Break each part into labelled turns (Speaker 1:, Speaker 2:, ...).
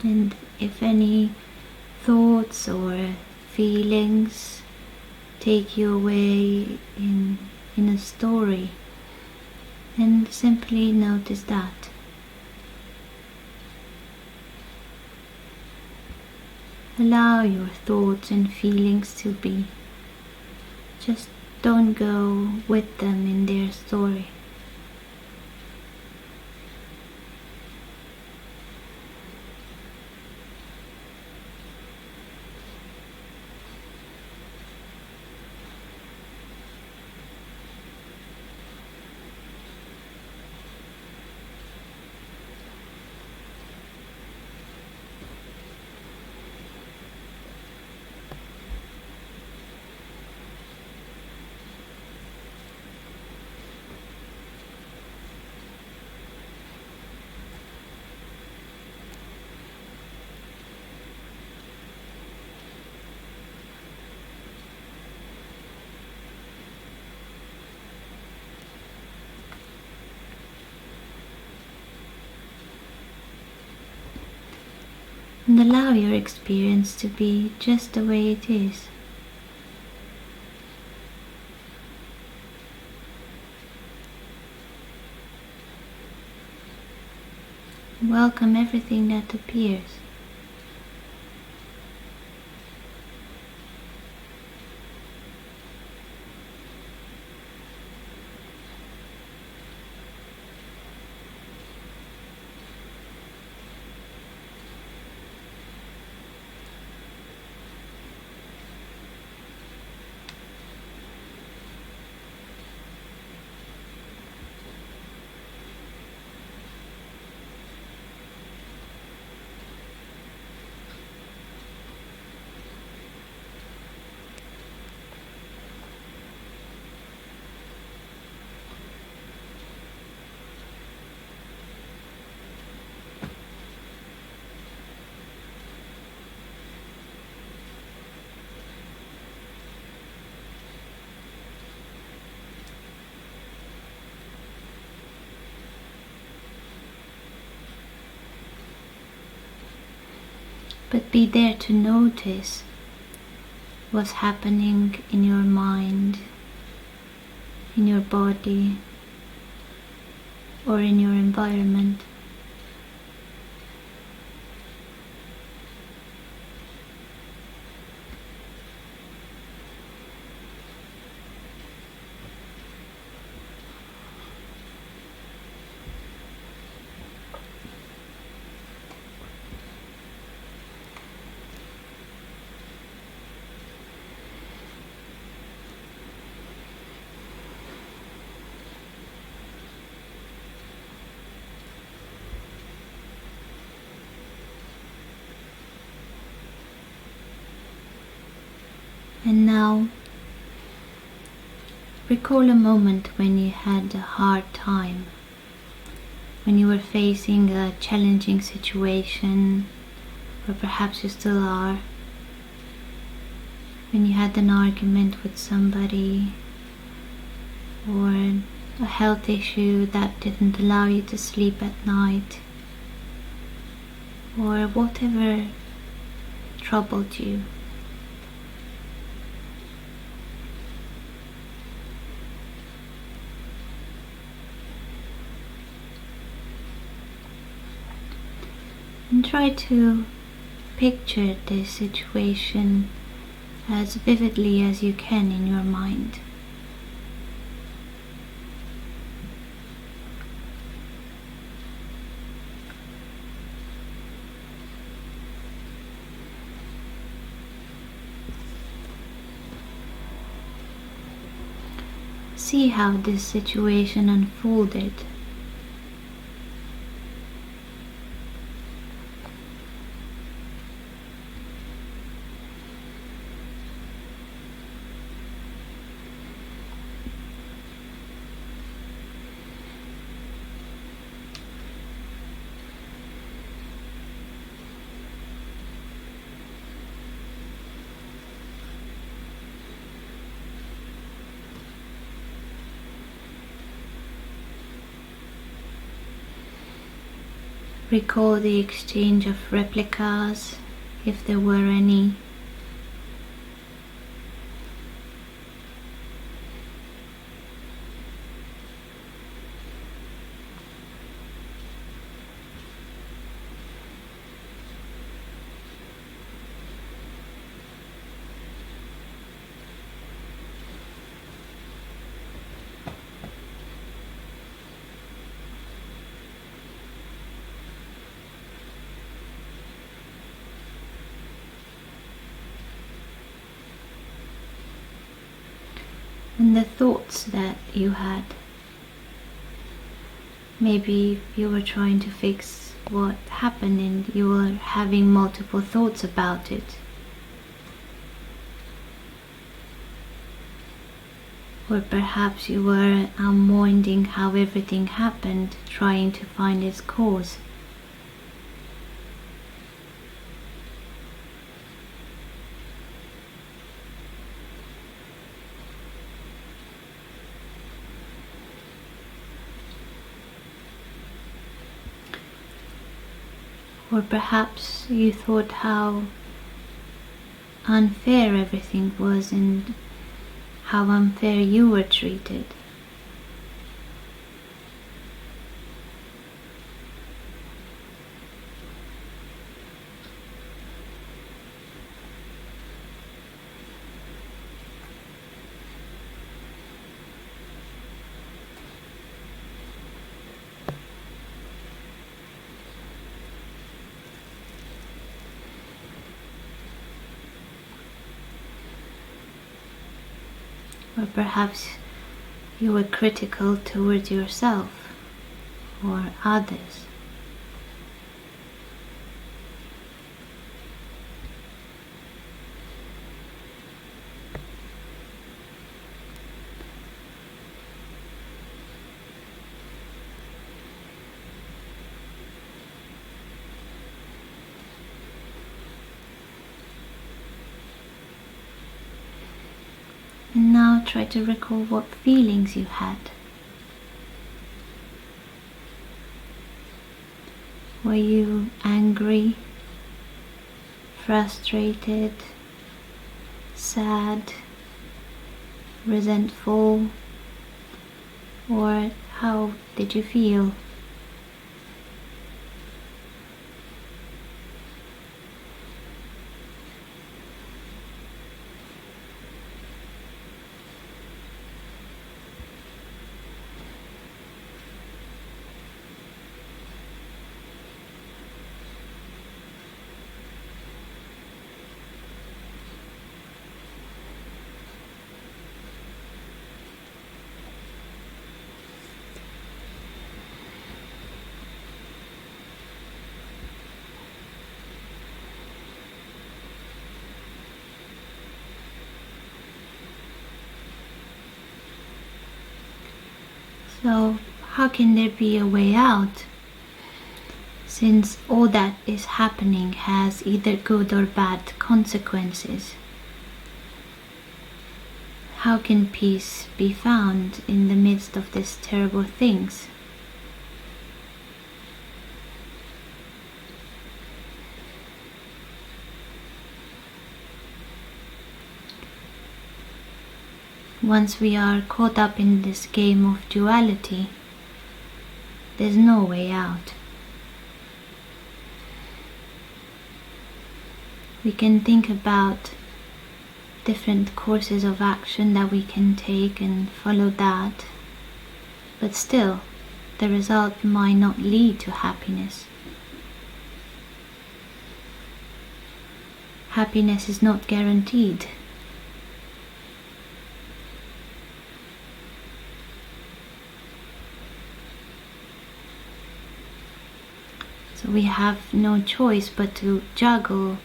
Speaker 1: And if any thoughts or feelings take you away in a story, then simply notice that. Allow your thoughts and feelings to be. Just don't go with them in their story. And allow your experience to be just the way it is. Welcome everything that appears. But be there to notice what's happening in your mind, in your body, or in your environment. And now, recall a moment when you had a hard time, when you were facing a challenging situation, or perhaps you still are, when you had an argument with somebody, or a health issue that didn't allow you to sleep at night, or whatever troubled you. And try to picture this situation as vividly as you can in your mind. See how this situation unfolded. Recall the exchange of replicas, if there were any. And the thoughts that you had. Maybe you were trying to fix what happened and you were having multiple thoughts about it. Or perhaps you were unwinding how everything happened, trying to find its cause. Or perhaps you thought how unfair everything was and how unfair you were treated. Or perhaps you were critical towards yourself or others. And now try to recall what feelings you had. Were you angry, frustrated, sad, resentful, or how did you feel? So how can there be a way out, since all that is happening has either good or bad consequences? How can peace be found in the midst of these terrible things? Once we are caught up in this game of duality, there's no way out. We can think about different courses of action that we can take and follow that, but still, the result might not lead to happiness. Happiness is not guaranteed. So we have no choice but to juggle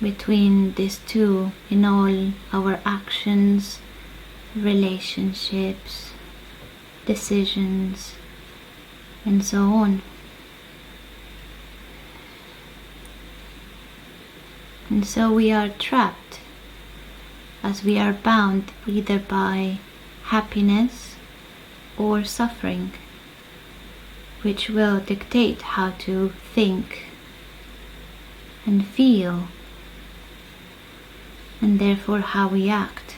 Speaker 1: between these two in all our actions, relationships, decisions, and so on. And so we are trapped, as we are bound either by happiness or suffering. which will dictate how to think and feel, and therefore how we act.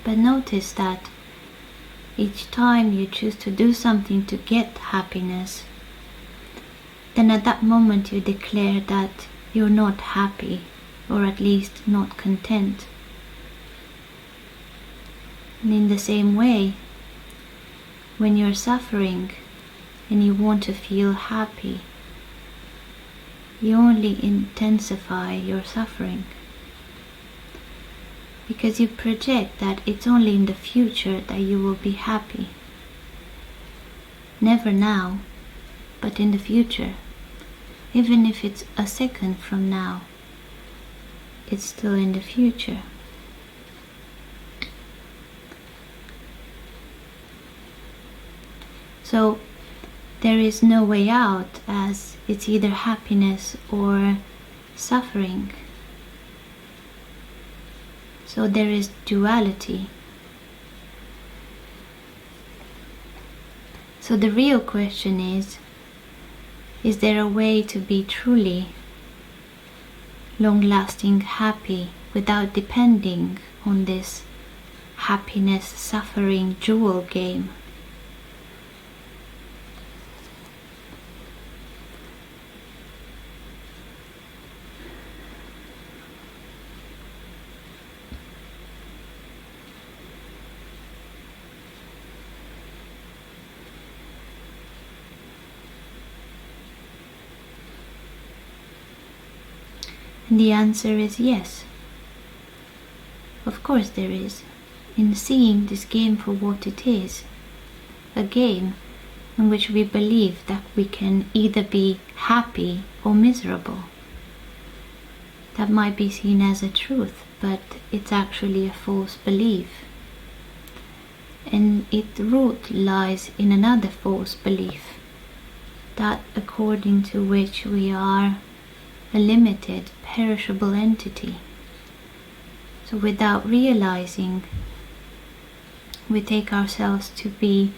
Speaker 1: But notice that each time you choose to do something to get happiness, then at that moment you declare that you're not happy, or at least not content. And in the same way, when you're suffering and you want to feel happy, you only intensify your suffering, because you project that it's only in the future that you will be happy. Never now, but in the future. Even if it's a second from now, it's still in the future. So there is no way out, as it's either happiness or suffering. So there is duality. So the real question is there a way to be truly long-lasting happy without depending on this happiness-suffering dual game? And the answer is yes. Of course there is, in seeing this game for what it is, a game in which we believe that we can either be happy or miserable. That might be seen as a truth, but it's actually a false belief. And its root lies in another false belief, that according to which we are a limited, perishable entity. So without realizing, we take ourselves to be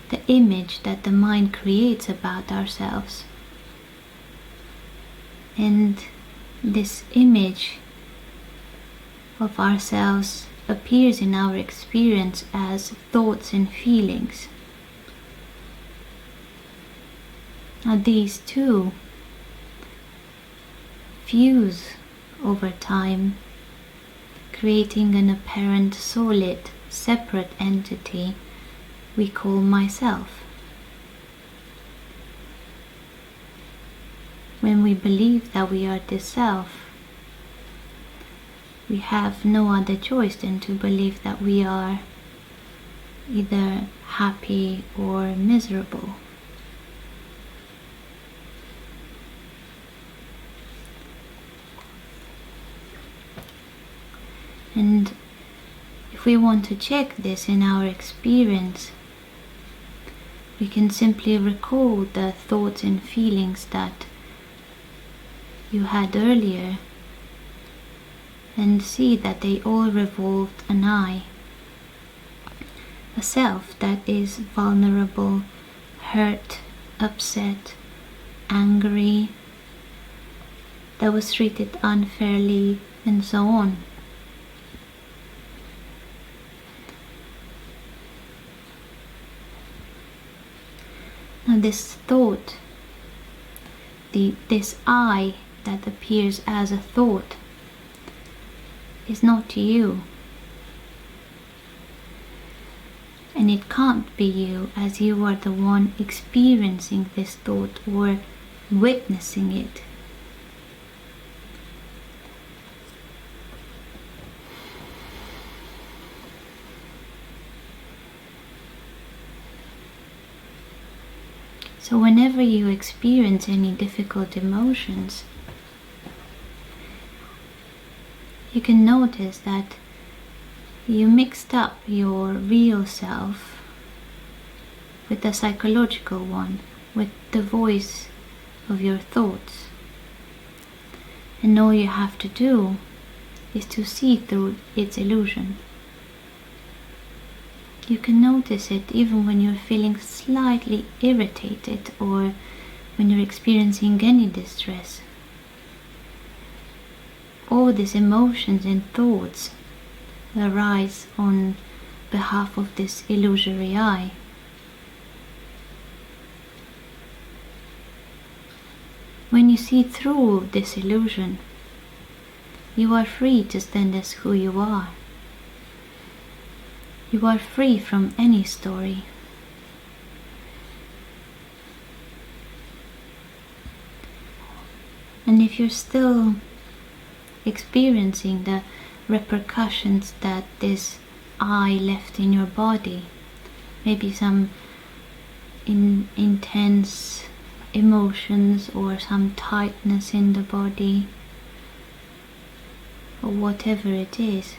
Speaker 1: the image that the mind creates about ourselves. And this image of ourselves appears in our experience as thoughts and feelings. Now these two fuse over time, creating an apparent solid, separate entity we call myself. When we believe that we are this self, we have no other choice than to believe that we are either happy or miserable. And if we want to check this in our experience, we can simply recall the thoughts and feelings that you had earlier and see that they all revolved an I, a self that is vulnerable, hurt, upset, angry, that was treated unfairly, and so on. Now this thought, this I that appears as a thought, is not you. And it can't be you, as you are the one experiencing this thought or witnessing it. So whenever you experience any difficult emotions, you can notice that you mixed up your real self with the psychological one, with the voice of your thoughts. And all you have to do is to see through its illusion. You can notice it even when you're feeling slightly irritated or when you're experiencing any distress. All these emotions and thoughts arise on behalf of this illusory I. When you see through this illusion, you are free to stand as who you are. You are free from any story. And if you're still experiencing the repercussions that this I left in your body, maybe some intense emotions or some tightness in the body, or whatever it is,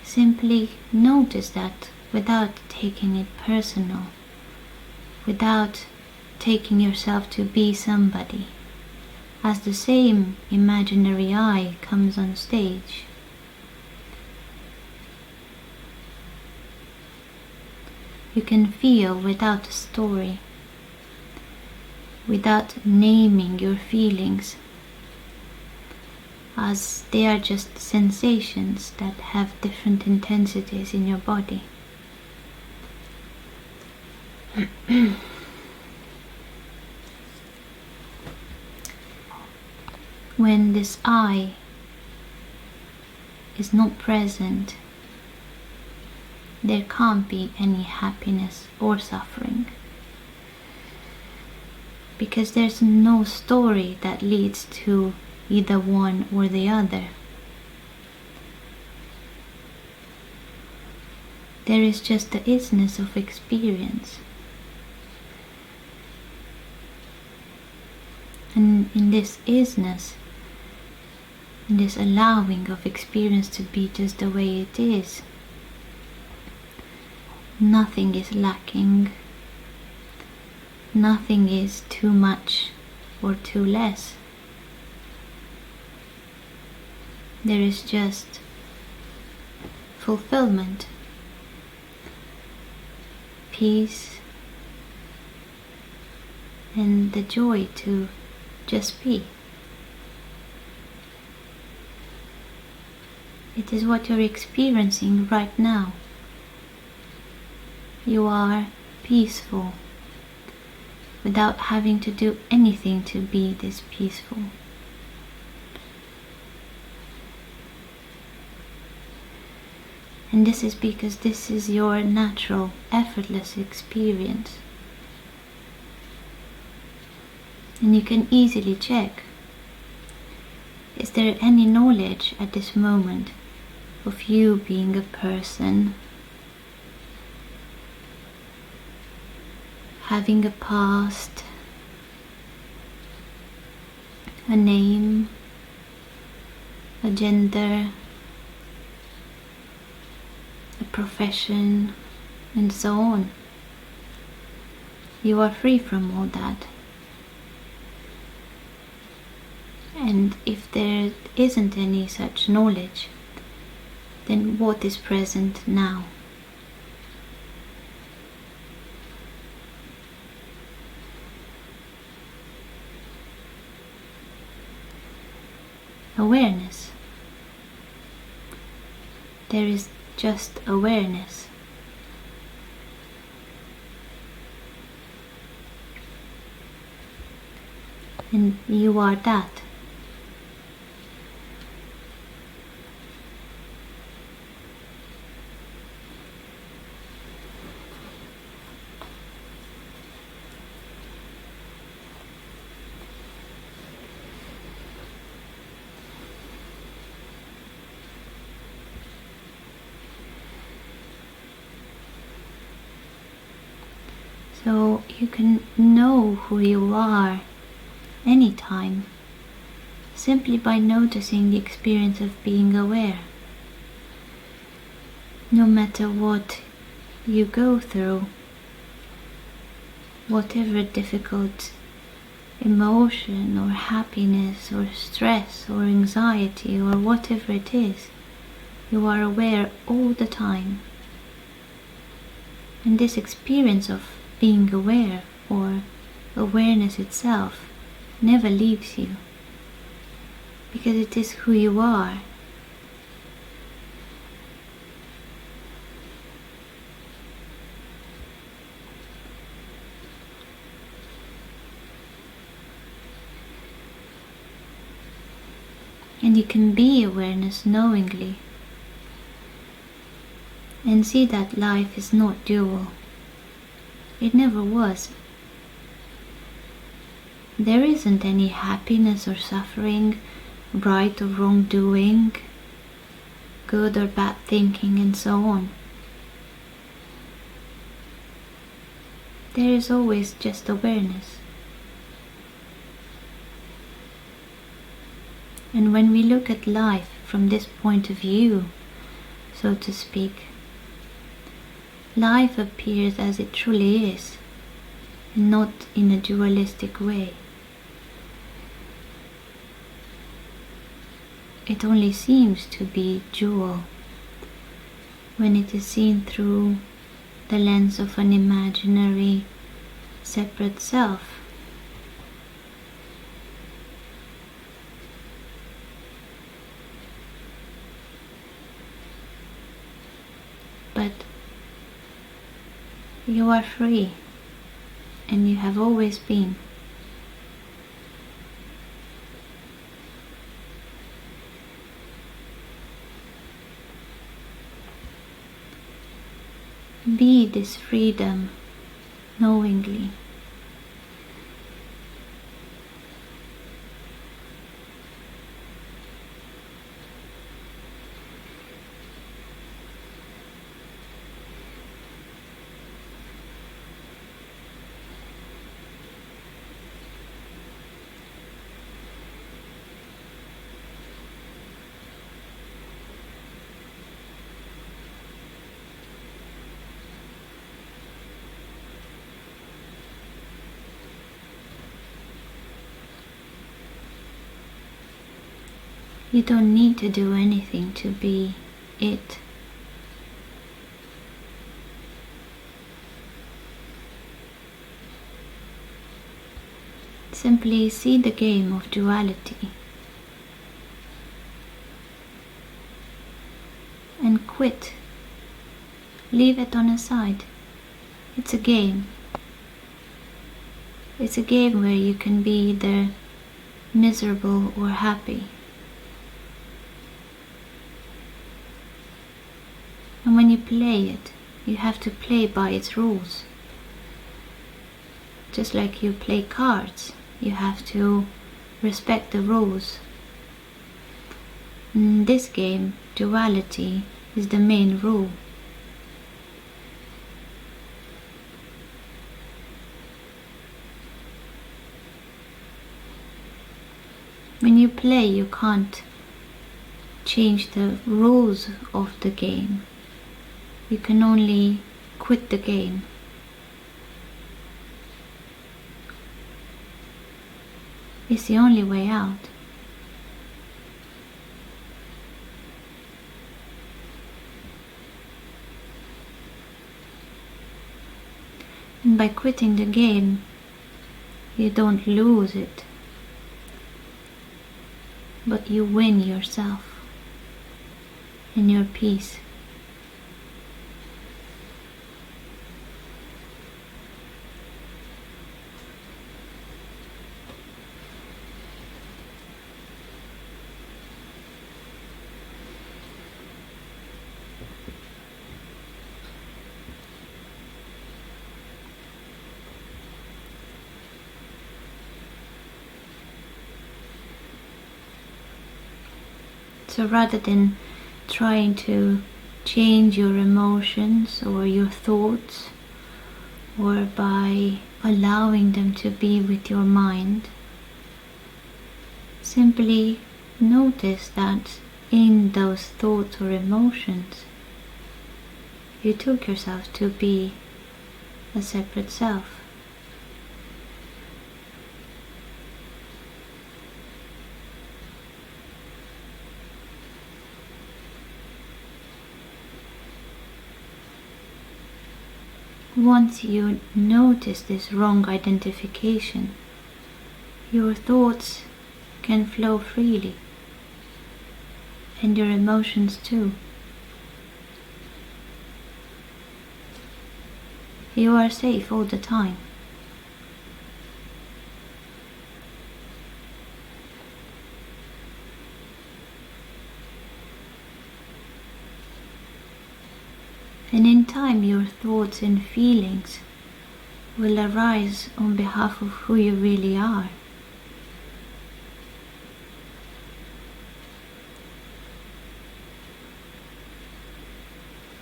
Speaker 1: simply notice that without taking it personal, without taking yourself to be somebody. As the same imaginary I comes on stage, you can feel without a story, without naming your feelings, as they are just sensations that have different intensities in your body. When this I is not present, there can't be any happiness or suffering, because there's no story that leads to either one or the other. There is just the isness of experience. And in this isness, in this allowing of experience to be just the way it is, nothing is lacking, nothing is too much or too less. There is just fulfillment, peace, and the joy to just be. It is what you're experiencing right now. You are peaceful without having to do anything to be this peaceful. And this is because this is your natural, effortless experience. And you can easily check, is there any knowledge at this moment of you being a person, having a past, a name, a gender, a profession, and so on? You are free from all that. And if there isn't any such knowledge, then what is present now? Awareness. There is just awareness. And you are that. So you can know who you are anytime, simply by noticing the experience of being aware. No matter what you go through, whatever difficult emotion or happiness or stress or anxiety or whatever it is, you are aware all the time. And this experience of being aware, or awareness itself, never leaves you, because it is who you are. And you can be awareness knowingly and see that life is not dual. It never was. There isn't any happiness or suffering, right or wrong doing, good or bad thinking, and so on. There is always just awareness. And when we look at life from this point of view, so to speak, life appears as it truly is, and not in a dualistic way. It only seems to be dual when it is seen through the lens of an imaginary separate self. But you are free, and you have always been. Be this freedom knowingly. You don't need to do anything to be it. Simply see the game of duality and quit. Leave it on a side. It's a game. It's a game where you can be either miserable or happy. And when you play it, you have to play by its rules. Just like you play cards, you have to respect the rules. In this game, duality is the main rule. When you play, you can't change the rules of the game. You can only quit the game. It's the only way out. And by quitting the game, you don't lose it, but you win yourself and your peace. So rather than trying to change your emotions or your thoughts, or by allowing them to be with your mind, simply notice that in those thoughts or emotions, you took yourself to be a separate self. Once you notice this wrong identification, your thoughts can flow freely, and your emotions too. You are safe all the time. And in time, your thoughts and feelings will arise on behalf of who you really are.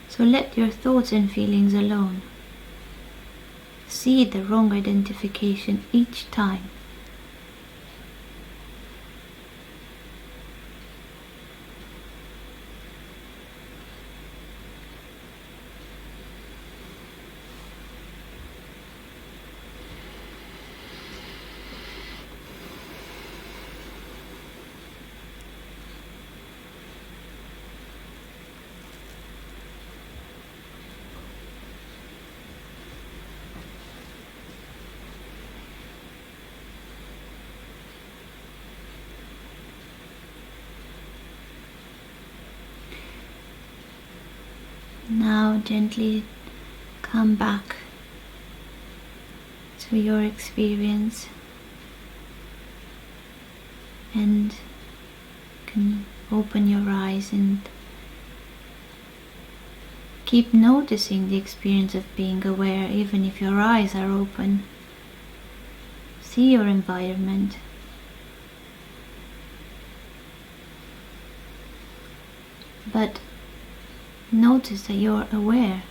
Speaker 1: So let your thoughts and feelings alone. See the wrong identification each time. Now gently come back to your experience and can open your eyes and keep noticing the experience of being aware even if your eyes are open. See your environment. But notice that you're aware.